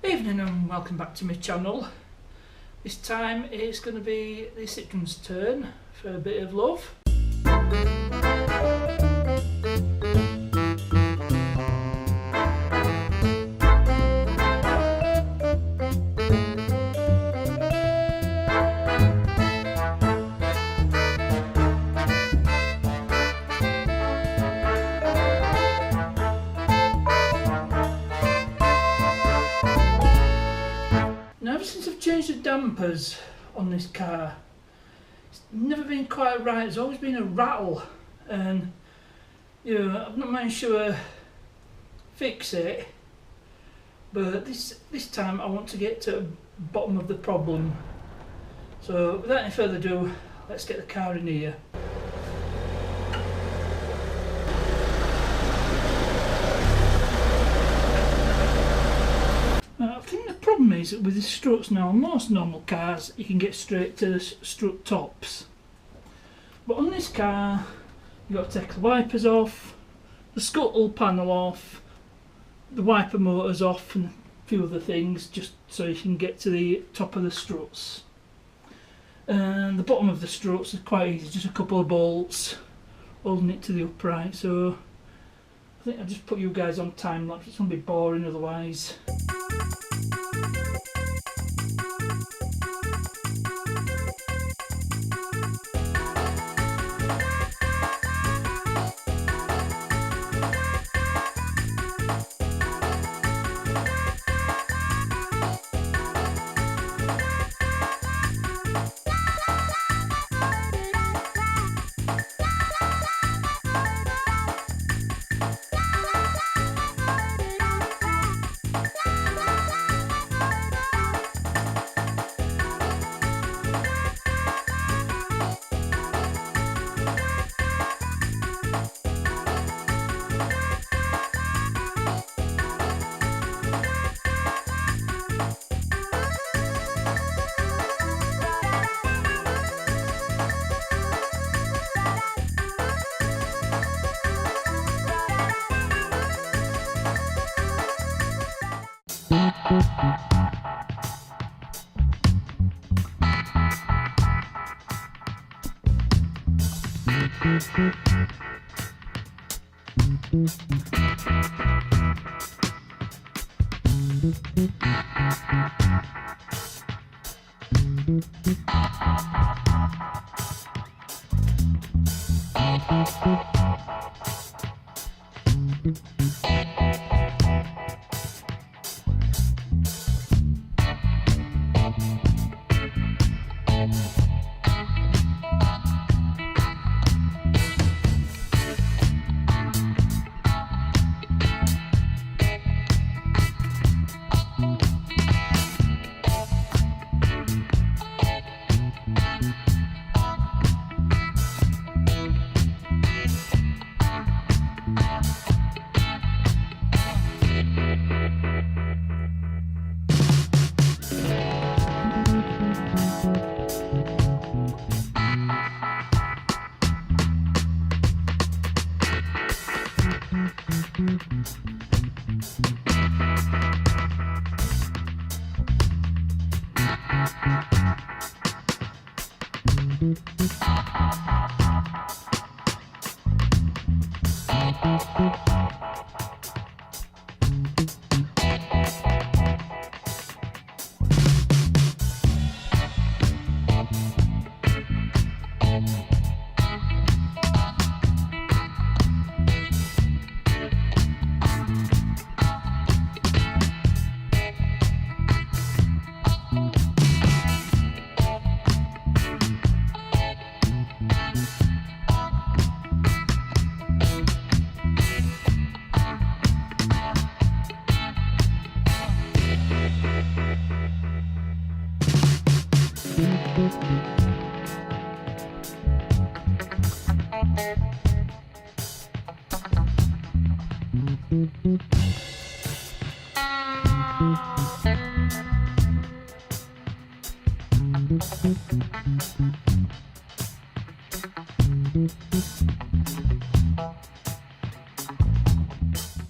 Evening and welcome back to my channel. This time it's going to be the Citroen's turn for a bit of love. Now, ever since I've changed the dampers on this car, it's never been quite right. It's always been a rattle, and I've not managed to fix it. But this time I want to get to the bottom of the problem. So without any further ado, let's get the car in here. I think the problem is that with the struts now, on most normal cars you can get straight to the strut tops, but on this car you've got to take the wipers off, the scuttle panel off, the wiper motors off, and a few other things just so you can get to the top of the struts. And the bottom of the struts is quite easy, just a couple of bolts holding it to the upright. So I think I'll just put you guys on time lapse, it's going to be boring otherwise.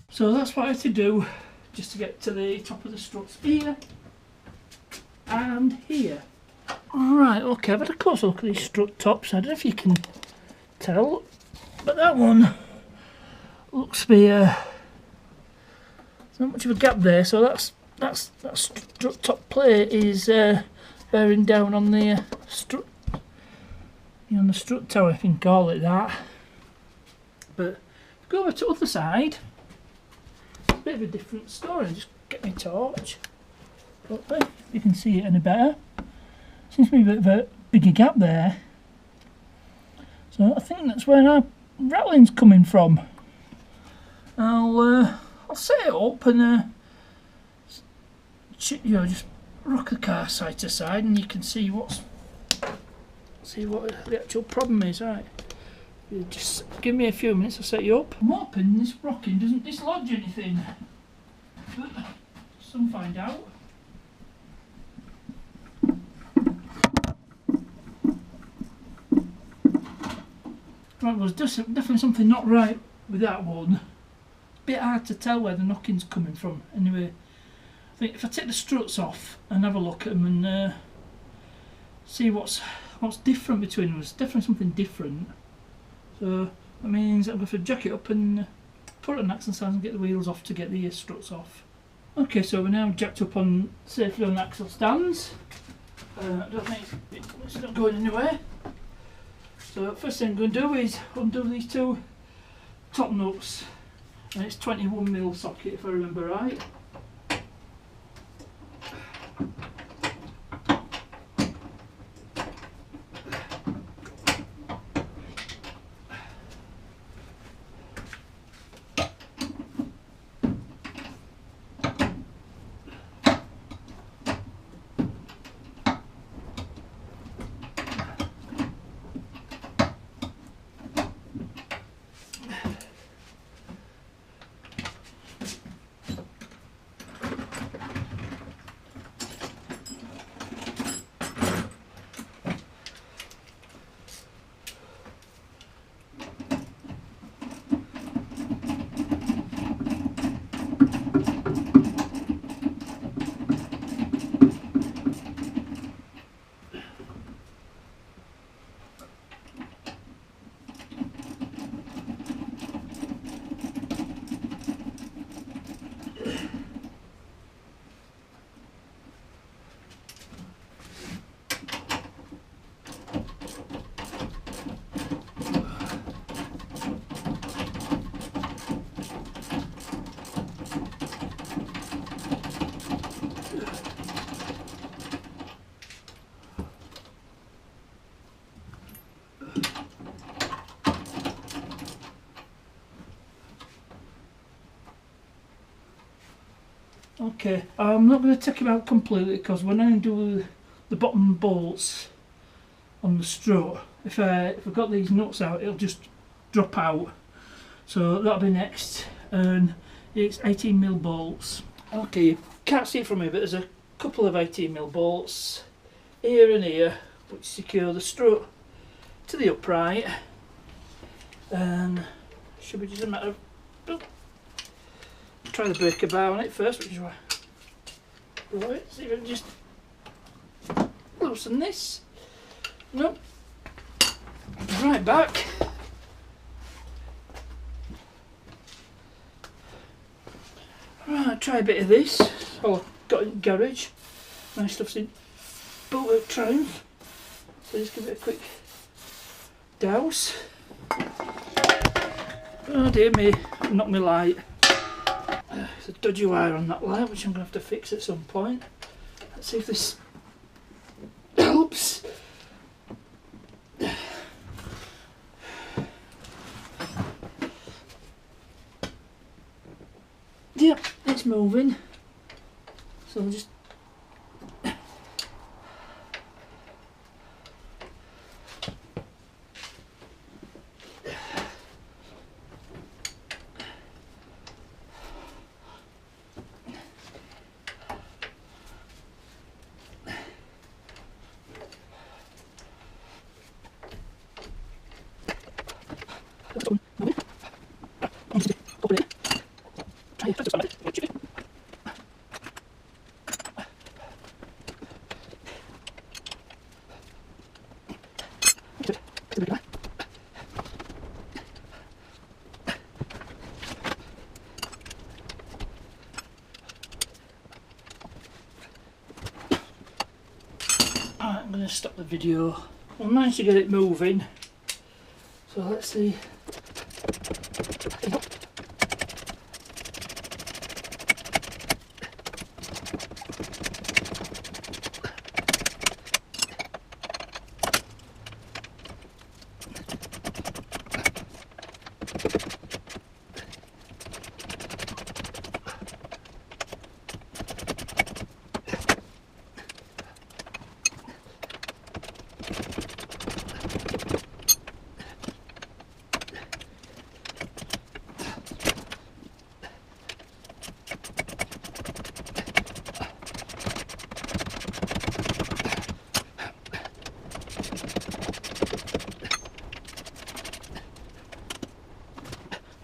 So that's what I had to do just to get to the top of the struts here and here. Right, okay, I've had a close look at these strut tops. I don't know if you can tell, but that one looks to be there's not much of a gap there, so that strut top plate is bearing down on the strut, on the strut tower, if you can call it that. But if we go over to the other side, it's a bit of a different story. Just get my torch. Hopefully you can see it any better. Seems to be a bit of a bigger gap there. So I think that's where our rattling's coming from. I'll set it up and just rock the car side to side, and you can see what the actual problem is. Right, you just give me a few minutes. I'll set you up. I'm hoping this rocking doesn't dislodge anything, but soon find out. Right, well, there's definitely something not right with that one. Bit hard to tell where the knocking's coming from. Anyway, I think if I take the struts off and have a look at them and see what's different between them, there's definitely something different. So that means I'm going to jack it up and put it on axle stands and get the wheels off to get the struts off. Okay, so we're now jacked up safely on axle stands. I don't think it's not going anywhere. So first thing I'm going to do is undo these two top nuts, and it's 21mm socket if I remember right. Okay, I'm not going to take him out completely because when I do the bottom bolts on the strut, if I've got these nuts out, it'll just drop out. So that'll be next, and it's 18mm bolts. Okay, you can't see it from here, but there's a couple of 18mm bolts here and here which secure the strut to the upright, and should be just a matter of try the breaker bar on it first, which is why. Right, see if I can just loosen this. Nope. Right back. Right, try a bit of this. Oh, I've got it in the garage. My stuff's in Bullet Triumph. So just give it a quick douse. Oh dear me, knocked my light. There's a dodgy wire on that light which I'm going to have to fix at some point. Let's see if this helps. Yep, it's moving. So I'll just going to stop the video. I managed to get it moving, so let's see.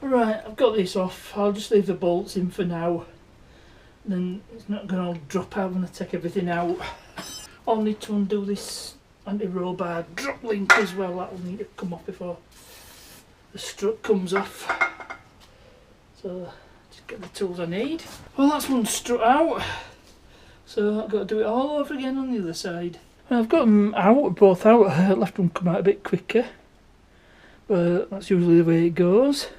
Right, I've got this off. I'll just leave the bolts in for now. Then it's not going to drop out when I take everything out. I'll need to undo this anti-roll bar drop link as well. That will need to come off before the strut comes off. So just get the tools I need. Well, that's one strut out. So I've got to do it all over again on the other side. Well, I've got them out, both out. Left one come out a bit quicker, but that's usually the way it goes.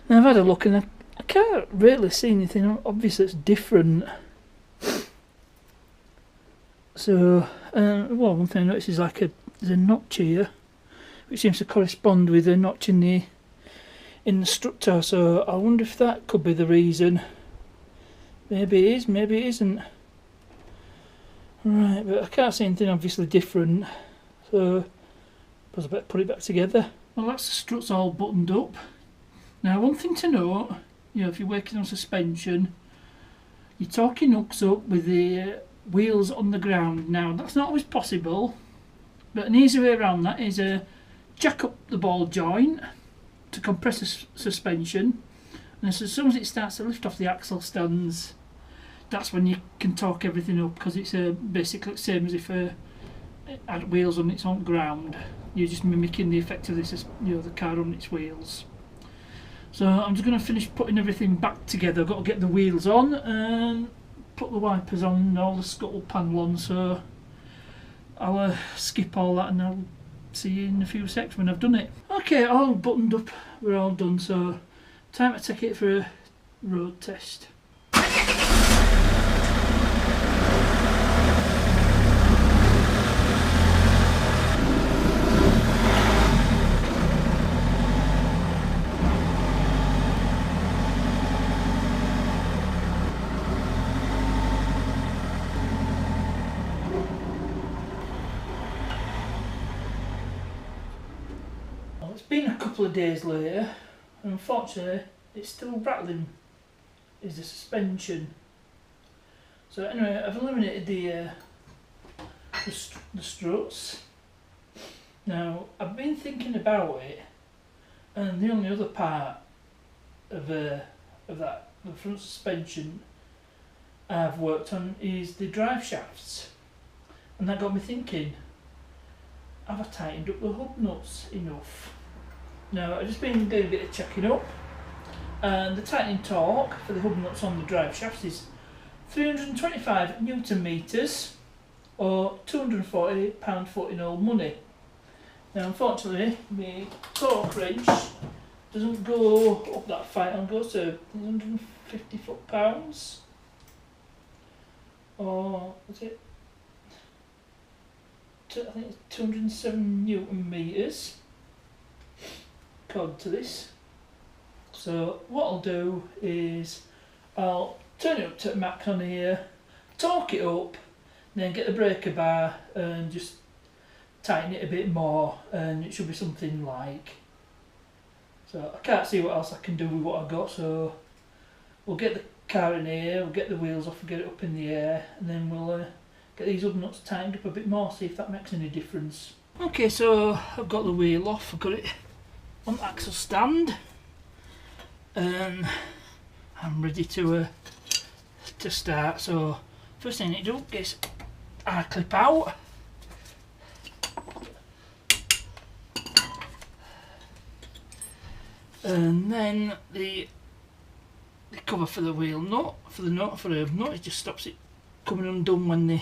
Now I've had a look and I can't really see anything obvious that's different. So, well, one thing I noticed is there's a notch here, which seems to correspond with a notch in the strut tower. So I wonder if that could be the reason. Maybe it is, maybe it isn't. Right, but I can't see anything obviously different. So I suppose I better put it back together. Well, that's the struts all buttoned up. Now, one thing to note, if you're working on suspension, you're torquing hooks up with the wheels on the ground. Now, that's not always possible, but an easy way around that is jack up the ball joint to compress the suspension, and as soon as it starts to lift off the axle stands, that's when you can torque everything up, because it's basically the same as if it had wheels on its own ground. You're just mimicking the effect of this, the car on its wheels. So I'm just going to finish putting everything back together. I've got to get the wheels on and put the wipers on and all the scuttle panel on, so I'll skip all that and I'll see you in a few seconds when I've done it. Okay, all buttoned up, we're all done, so time to take it for a road test. It's been a couple of days later, and unfortunately it's still rattling, is the suspension. So anyway, I've eliminated the struts. Now I've been thinking about it, and the only other part of the front suspension I've worked on is the drive shafts, and that got me thinking, have I tightened up the hub nuts enough? Now, I've just been doing a bit of checking up, and the tightening torque for the hub nuts on the drive shafts is 325 Newton meters, or £240 foot in old money. Now, unfortunately, my torque wrench doesn't go up that far, it goes to 150 foot-pounds, or is it? I think it's 207 Newton meters. According to this. So what I'll do is I'll turn it up to max on here, torque it up, then get the breaker bar and just tighten it a bit more, and it should be something like. So I can't see what else I can do with what I've got, so we'll get the car in here, we'll get the wheels off and get it up in the air, and then we'll get these hub nuts tightened up a bit more, see if that makes any difference. Okay, so I've got the wheel off, I've got it on the axle stand, and I'm ready to start. So first thing I need to do is our clip out, and then the cover for the wheel nut, for the hub nut, it just stops it coming undone when the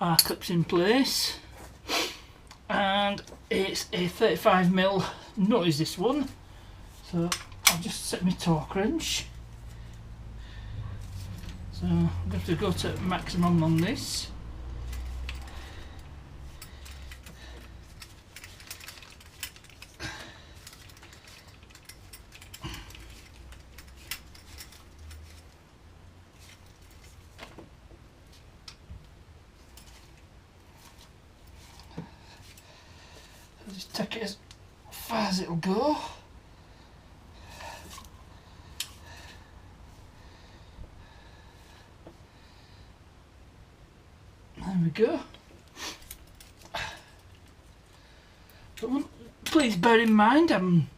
our clips in place, and it's a 35mm nut is this one, so I'll just set my torque wrench. So I'm going to go to maximum on this. I'll just take it as far as it'll go. There we go. But please bear in mind, I'm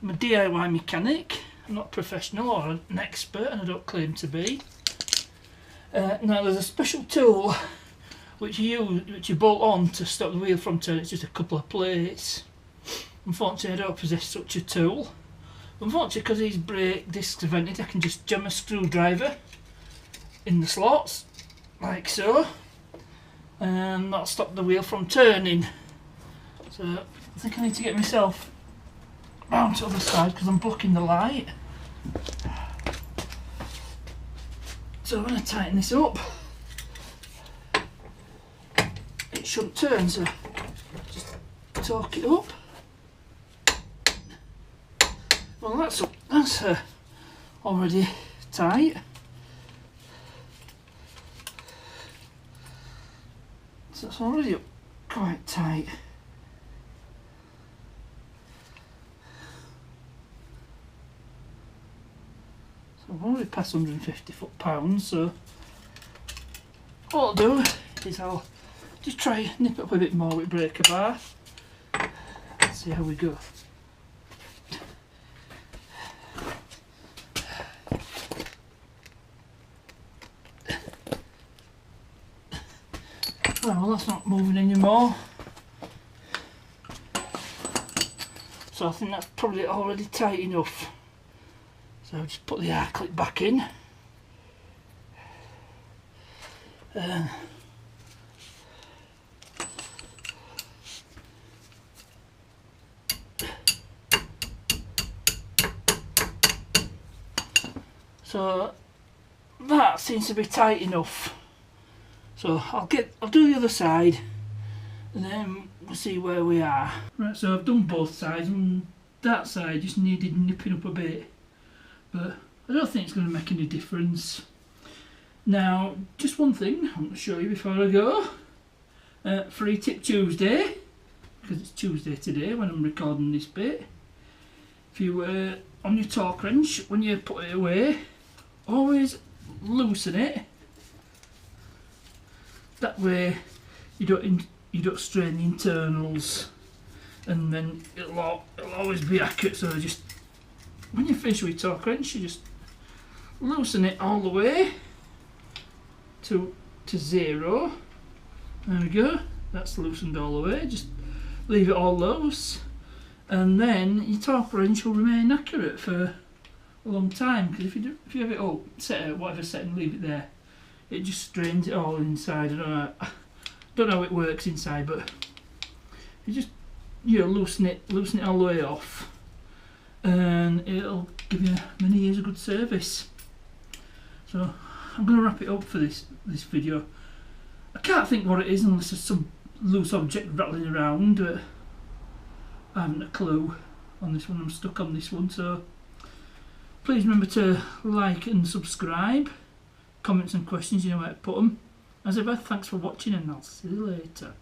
a DIY mechanic. I'm not professional or an expert, and I don't claim to be. Now there's a special tool which you bolt on to stop the wheel from turning. It's just a couple of plates. Unfortunately I don't possess such a tool. Unfortunately, because these brake discs are vented, I can just jam a screwdriver in the slots, like so, and that'll stop the wheel from turning. So I think I need to get myself round to the other side because I'm blocking the light. So I'm going to tighten this up. It shouldn't turn, so just torque it up. Well, that's already tight. So it's already up quite tight. So I've already passed 150 foot-pounds, so what I'll do is I'll just try nip it up a bit more with breaker bar. Let's see how we go. Well, that's not moving anymore. So I think that's probably already tight enough. So I'll just put the R clip back in. So that seems to be tight enough. So I'll do the other side and then we'll see where we are. Right, so I've done both sides and that side just needed nipping up a bit, but I don't think it's going to make any difference. Now, just one thing I want to show you before I go. Free Tip Tuesday, because it's Tuesday today when I'm recording this bit. If you on your torque wrench, when you put it away, always loosen it. That way you don't strain the internals, and then it'll always be accurate. So just when you finish with your torque wrench, you just loosen it all the way to 0. There we go. That's loosened all the way. Just leave it all loose, and then your torque wrench will remain accurate for a long time. Because if you have it up, set it at whatever setting, leave it there, it just strains it all inside. I don't know how it works inside, but you just loosen it all the way off, and it'll give you many years of good service. So I'm going to wrap it up for this video. I can't think what it is unless there's some loose object rattling around, but I haven't a clue on this one. I'm stuck on this one. So please remember to like and subscribe. Comments and questions, you know where to put them. As ever, thanks for watching, and I'll see you later.